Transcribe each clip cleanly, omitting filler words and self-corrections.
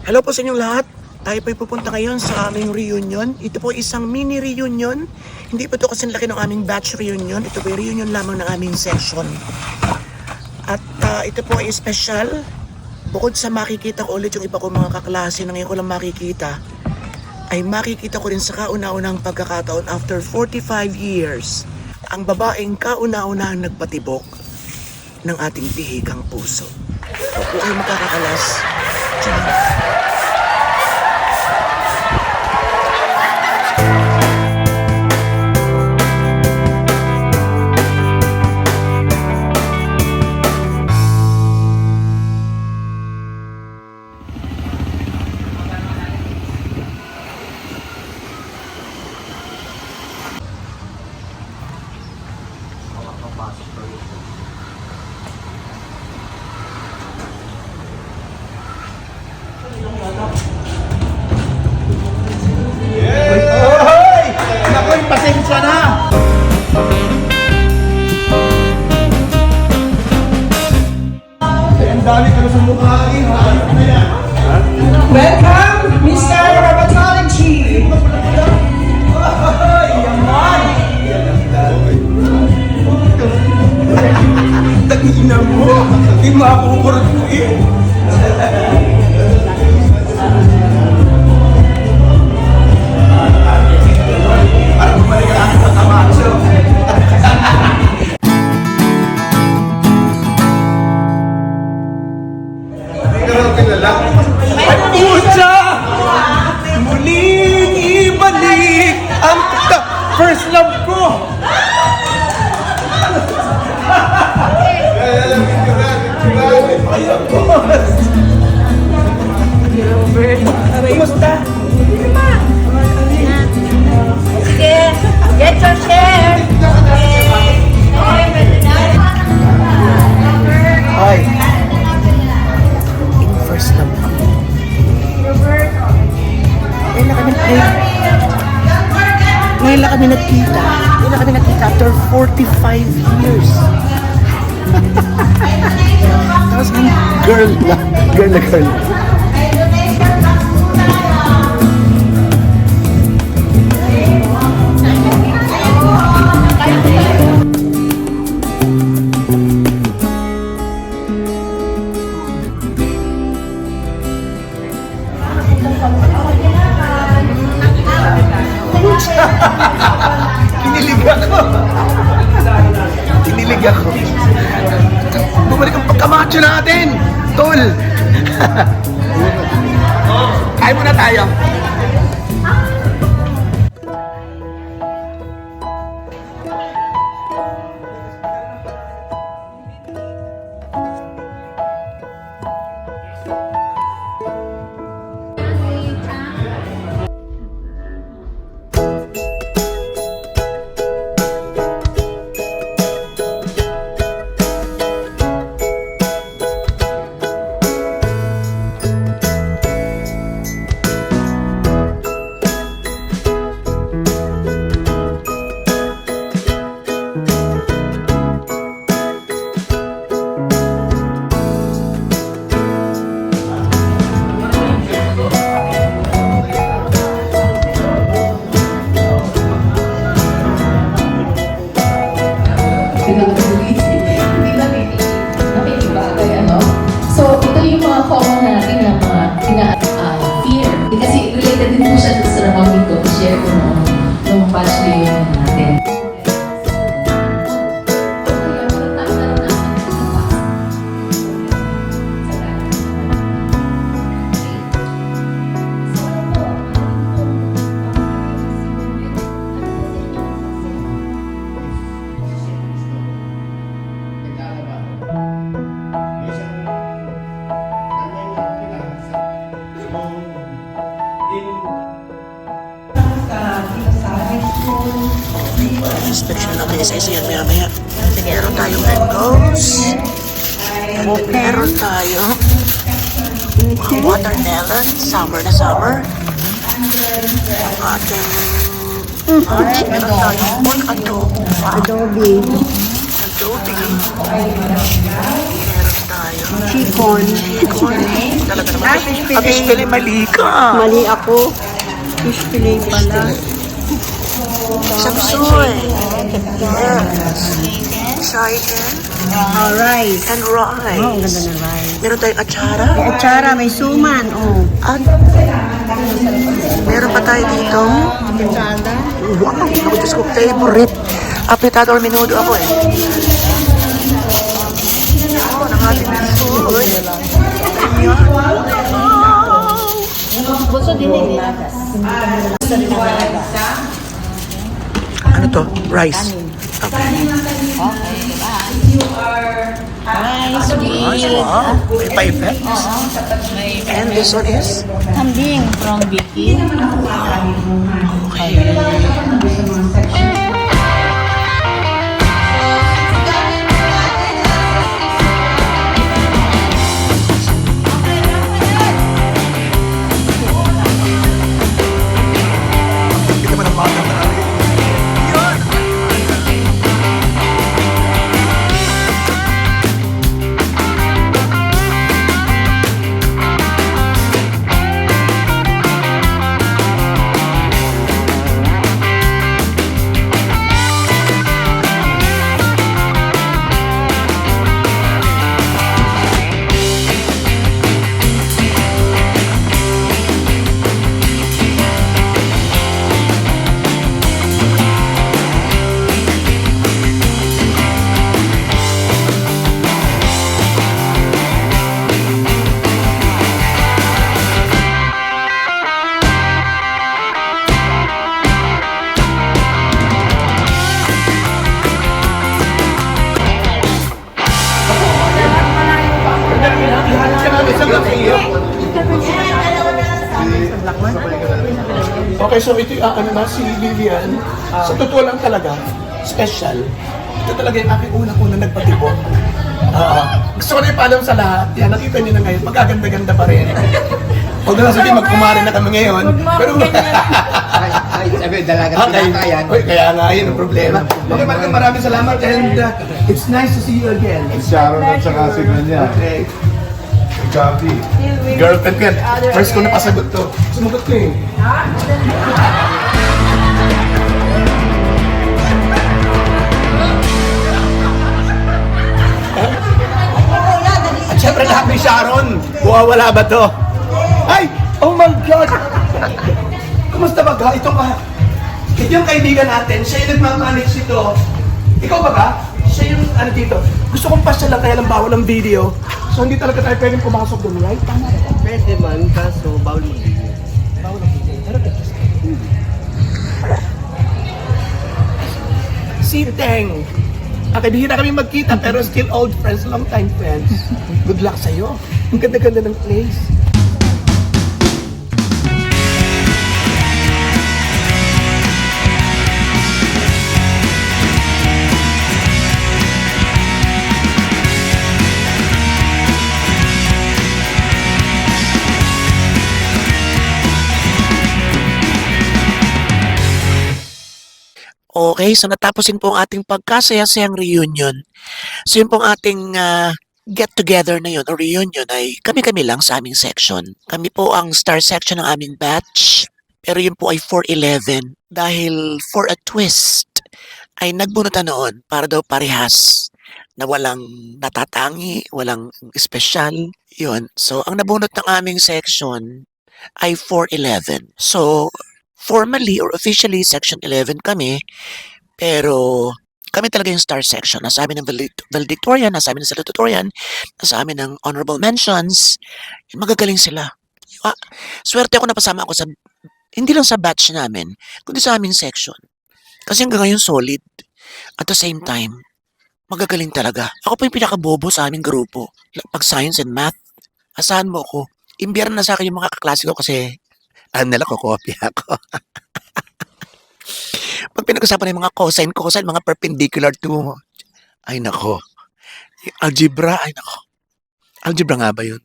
Hello po sa inyong lahat. Tayo po'y pupunta ngayon sa aming reunion. Ito po isang mini reunion. Hindi po ito kasing laki ng aming batch reunion. Ito po reunion lamang ng aming session. At ito po ay special. Bukod sa makikita ko ulit yung iba kong mga kaklase na ngayon ko lang makikita, ay makikita ko rin sa kauna-unang pagkakataon after 45 years, ang babaeng kauna-unahang nagpatibok ng ating pihigang puso. Huwag po kayo makakakalas. Diyan. Nakoy, pasensya na! Ang dami ka na sa mukha eh. Hayop na yan. Welcome, Mr. Rabatology! Ay, yaman! Tagina mo! Di makukurot mo eh. Parang bumalik ka sa Camacho. Pucha! Muling ibalik ang first love ko! Kumusta? Get your share. Ay, in first love ako. Ngayon lang kami nagkita. Ngayon lang kami nagkita after 45 years. Tapos girl lang. Girl na girl. Kinilig ako. Kinilig ako. Bumalik ang pagkamacho natin, tol. Kain muna tayo. So, ito yung mga common natin na mga fear. Kasi related din po siya sa nabanggit ko, share ko nung batch reunion natin. Inspection natin isa-isa yan maya-maya. Meron tayong mangoes. And meron tayong watermelon. Summer na summer. Ating meron tayong pork adobo. Adobe. Meron tayo. Chicken. Talaga naman. Ah, fish fillet. Fish fillet, mali ka. Mali ako. Fish fillet pala. Sapsoy. Yes. Chicken Rice. and rice. Oh, ang ganda ng rice. Meron tayong atsara. May atsara, may suman. Oh. At meron pa tayo dito. Atsara. Wow, ako Diyos ko, favorite. Apretado or menudo ako eh. Oh, nakatin na food. Ano to? Rice. Okay. Rice with Wow, may pa-effect. And this one is? kambing from Vicky. Hindi naman ang mga marami. Yun! Okay, so ito yung ano na, si Vivian. Sa totoo lang talaga, special. Ito talaga yung aking unang-unang nagpatibok. Gusto ko na ipaalam sa lahat. Yan, nakita niyo na ngayon, magaganda-ganda pa rin. Huwag na lang sabihin, magkumari na kami ngayon. Pero, Ay, sabi, dalaga sa okay. pinaka yan. Uy, kaya nga, yun ang problema. Okay, maraming salamat and it's nice to see you again. Sharon at saka si Ganya. Okay. Gabi. Girlfriend ko yan. First ko napasagot to. Sumagot ko eh. At syempre lahat ni Sharon. Wala ba to? Ay! Oh my God! Kumusta ba ga? Ito ka. Ito yung kaibigan natin. Siya yung nagmamanage ito. Ikaw ba ga? Siya yung ano dito. Gusto kong pasya lang kaya lang bawal ang video. So hindi talaga tayo pwedeng pumasok doon, right? Tama ba? Pwede man, kaso bawal mo. Bawal ang video. Pero si Teng. Okay, bihira kami magkita pero still old friends, long time friends. Good luck sa'yo. Ang ganda-ganda ng place. Okay, so natapusin po ang ating pagkasaya-sayang reunion. So yun pong ating get-together na yun, o reunion, ay kami-kami lang sa aming section. Kami po ang star section ng aming batch, pero yun po ay 411. Dahil for a twist, ay nagbunutan noon para daw parehas na walang natatangi, walang espesyal. Yun. So, ang nabunot ng aming section ay 411. So, formally or officially, Section 11 kami, pero kami talaga yung star section. Nasa amin ng valedictorian, nasa amin ng salutatorian, nasa amin ng honorable mentions. Magagaling sila. Swerte ako napasama ako sa, hindi lang sa batch namin, kundi sa aming section. Kasi hanggang ngayon solid. At the same time, magagaling talaga. Ako pa yung pinakabobo sa aming grupo. Pag science and math, asahan mo ako. Imbiyara na sa akin yung mga kaklase ko kasi alam nila ko, kopya ako. Pag pinag-usapan yung mga cosine, mga perpendicular to, ay nako. Algebra, ay nako. Algebra nga ba yun?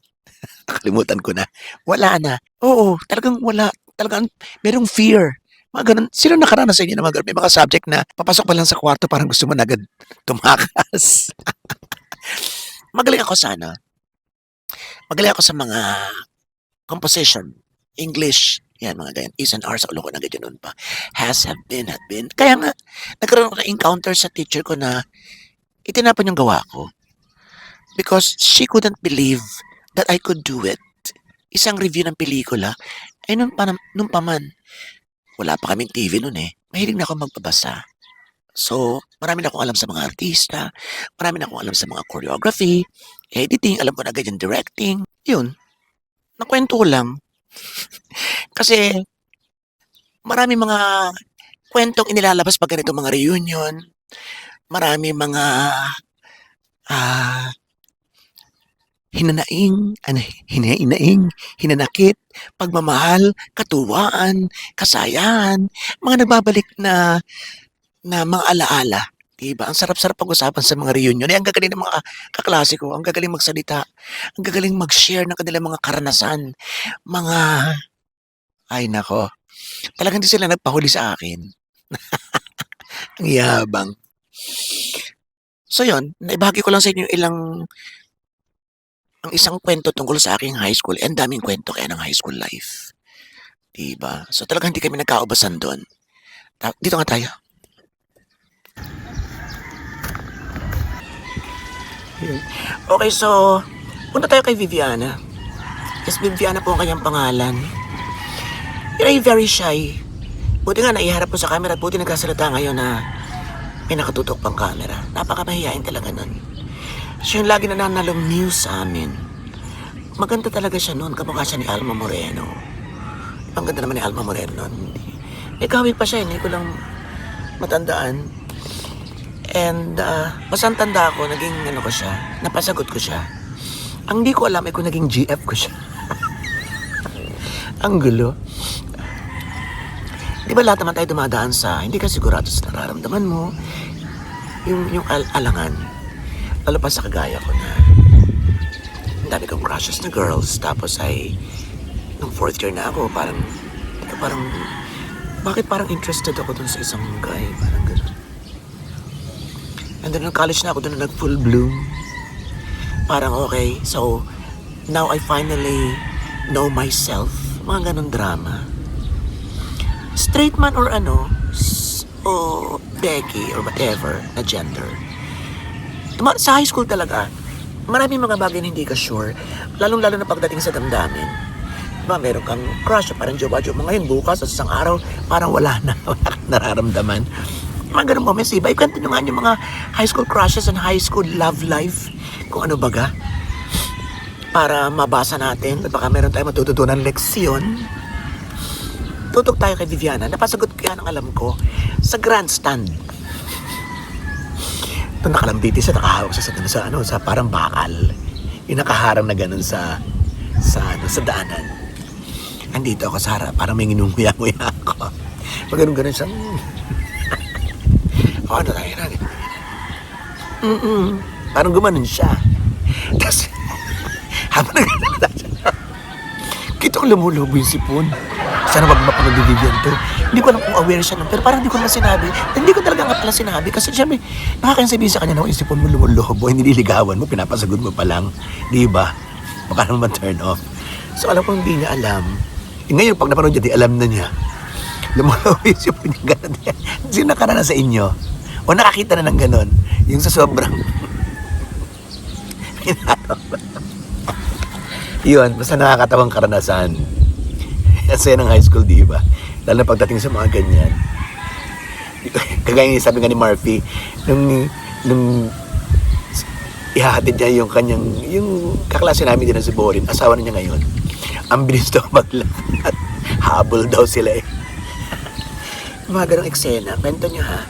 Nakalimutan ko na. Wala na. Oo, talagang wala. Talagang merong fear. Mga ganun. Sino nakaranas sa inyo na may mga subject na papasok pa lang sa kwarto parang gusto mo na agad tumakas. Magaling ako sana. Magaling ako sa mga composition, English, yan mga ganyan. Is and are sa ulo ko na ganyan noon pa. Has, have been, had been. Kaya nga, nagkaroon ako ng encounter sa teacher ko na itinapon yung gawa ko. Because she couldn't believe that I could do it. Isang review ng pelikula. Ay, nung pa man, wala pa kaming TV noon eh. Mahilig na ako magpabasa. So, marami na akong alam sa mga artista, marami na akong alam sa mga choreography, editing, alam ko na agad yung directing. Yun, nakwento ko lang. Kasi, marami mga kwentong inilalabas pag ganito mga reunion, marami mga hinanakit, pagmamahal, katuwaan, kasayahan, mga nagbabalik na mga alaala. Diba? Ang sarap-sarap pag-usapan sa mga reunion. Eh, ang gagaling ng mga kaklase ko, ang gagaling magsalita, ang gagaling mag-share ng kanilang mga karanasan, mga, ay nako, talagang hindi sila nagpahuli sa akin. Ang yabang. So yun, naibahagi ko lang sa inyo ang isang kwento tungkol sa aking high school. Ang daming kwento kaya ng high school life. Diba? So talagang hindi kami nagkaubasan doon. Dito nga tayo. Okay, so, punta tayo kay Viviana. Yes, Viviana po ang kanyang pangalan. Yun ay very shy. Buti nga naiharap po sa camera at buti nagkasalita ngayon na may nakatutok pang camera. Napakamahihain talaga nun. Siya yung lagi nananalong news sa amin. Maganda talaga siya nun. Kamukha siya ni Alma Moreno. Ang ganda naman ni Alma Moreno nun. May kawig pa siya, hindi ko lang matandaan. And, mas ang tanda ko, naging ko siya, napasagot ko siya. Ang di ko alam ay kung naging GF ko siya. Ang gulo. Di ba lahat naman tayo dumadaan sa, hindi ka sigurado sa nararamdaman mo, yung alangan. Lalo pa sa kagaya ko na, ang dami kong crushes na girls, tapos ay, nung 4th year na ako, bakit parang interested ako dun sa isang guy, parang gano'n. And then, nung college na ako, doon na nag-full bloom. Parang okay. So, now I finally know myself. Mga ganun drama. Straight man or o Becky or whatever na gender. Sa high school talaga, maraming mga bagay na hindi ka sure. Lalong-lalo na pagdating sa damdamin. Diba, meron kang crush, parang jowa-jowa mo ngayon, bukas, sa isang araw, parang wala kang nararamdaman. Mga ganun moments, iba. Ikwento nyo nga yung mga high school crushes and high school love life. Kung ano baga. Para mabasa natin. At baka meron tayong matututunan leksyon. Tutok tayo kay Viviana. Napasagot ko yan ang alam ko sa grandstand. Ito nakalambiti siya, nakahawak siya sa parang bakal. Yung nakaharang na ganun sa daanan. Andito ako sa harap, parang may nginunguya-nguya ako. Pag ganun siya, ano tayo natin? Parang gumanon siya. Tapos, habang naglalala siya, kita ko lumulubo yung sipon. Sana wag mapanood yung video to. Hindi ko alam kung aware siya nun, pero parang hindi ko naman sinabi. Hindi ko talaga nga pala sinabi kasi siyempre, nakakasabihin sa kanya na yung sipon mo lumulubo, hindi nililigawan mo, pinapasagod mo pa lang. Di ba? Baka naman turn off. So alam ko hindi niya alam. Ngayon, pag napanood niya, di alam na niya. Lumulubo yung sipon niya gano'n. Sino nakarana sa inyo? O nakakita na ng ganon. Yung sa sobrang yun, basta nakakatawang karanasan. Kasi ng high school, di ba? Lalo na pagdating sa mga ganyan. Kagaya yung sabi nga ni Murphy, nung ihahatid niya yung kaklase namin din sa Borin, asawa na niya ngayon. Ang bilis daw maglakad. Habol daw sila eh. Mga ganong eksena. Kwento niyo ha.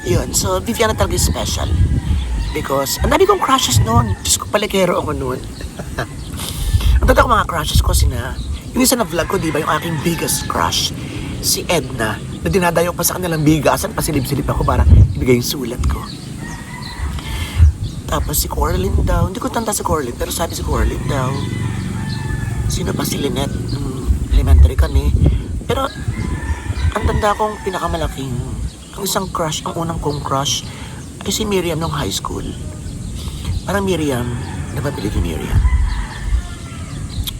Yun, so Viviana talaga special. Because, ang dami kong crushes noon. Diyos ko, palikero ako noon. Ang tanda ko mga crushes ko, yung isa na vlog ko, di ba, yung aking biggest crush, si Edna, na dinadayo pa sa kanilang bigasan, pasilip-silip ako para ibigay yung sulat ko. Tapos si Coraline daw, hindi ko tanda si Coraline, pero sabi si Coraline daw, sino pa si Lynette, nung elementary kami. Pero, ang tanda kong pinakamalaking, ang isang crush, ang unang kong crush, ay si Miriam nung high school. Parang Miriam, napapili ni Miriam.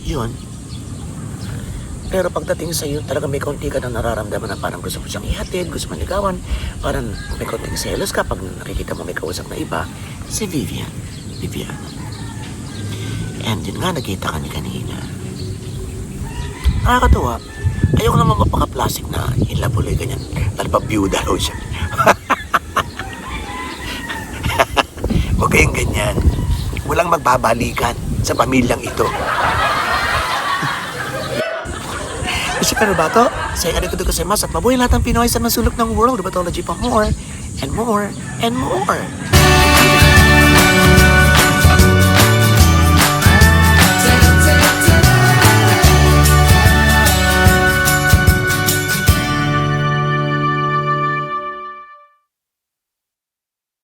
yun. Pero pagdating sa'yo, talaga may kaunti ka nang nararamdaman na parang gusto mo siyang ihatid, gusto mo ligawan, parang may kaunting selos ka pag nakikita mo may kausap na iba, si Vivian. And yun nga, nakita ka ni kanina. Nakakatawa. Ayoko naman mapaka-plastic na ilabuloy ganyan. Lalo pa byuda raw siya. Huwag kayong ganyan. Walang magbabalikan sa pamilyang ito. Isip ka na ba ito? Saya arigatou gozaimasu at mabuhay lahat ng Pinoy sa masulok ng world. Rheumatology pa more and more and more.